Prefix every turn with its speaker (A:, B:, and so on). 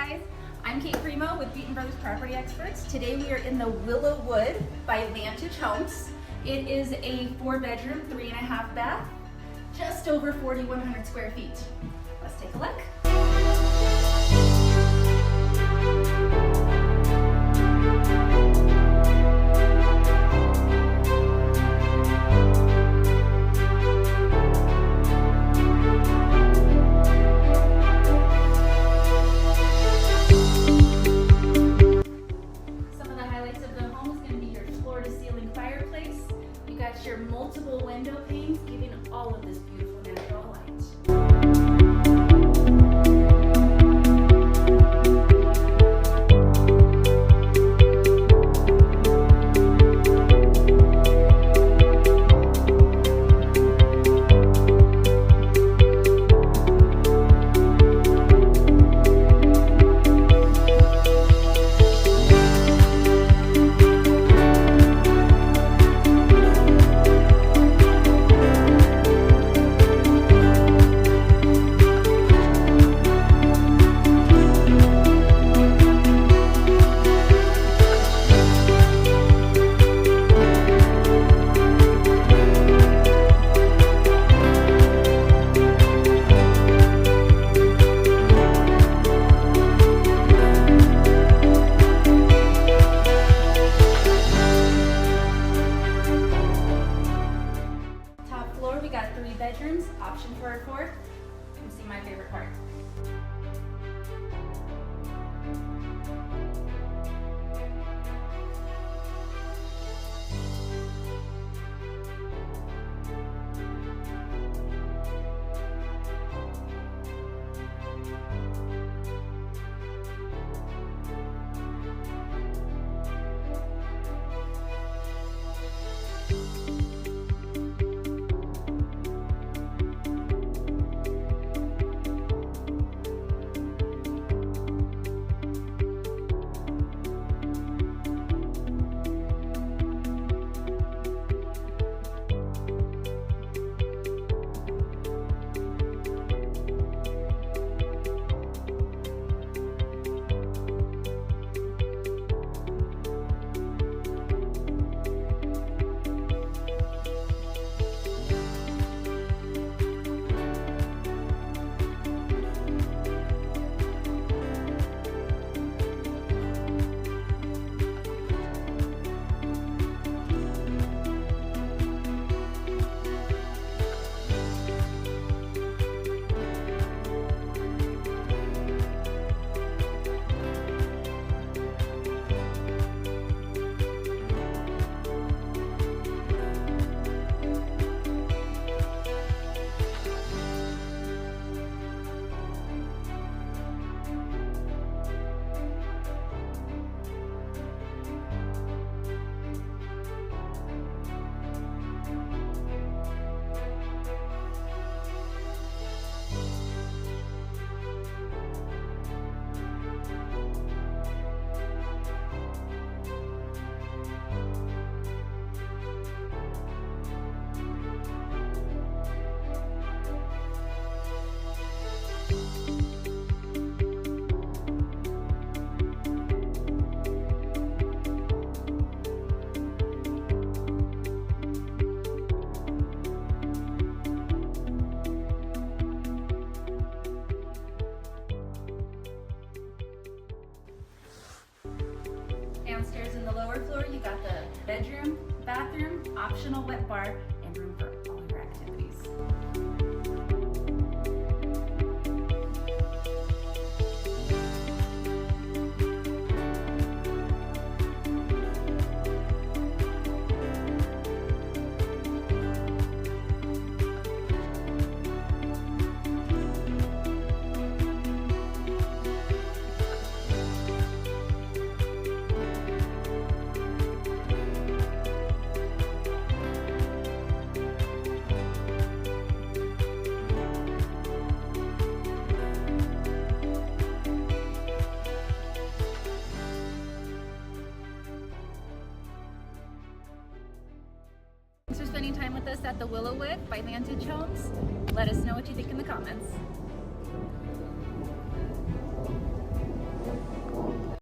A: guys, I'm Kate Primo with Beaton Brothers Property Experts. Today we are in the Willowood by Vantage Homes. It is a 4-bedroom, 3.5 bath, just over 4,100 square feet. Let's take a look. Floor-to-ceiling fireplace. You got your multiple window panes, giving all of this beautiful natural light. We got 3 bedrooms, option for a 4th. You can see my favorite part. Downstairs in the lower floor, you got the bedroom, bathroom, optional wet bar, and room for all your activities. Thanks for spending time with us at the Willowood by Vantage Homes. Let us know what you think in the comments.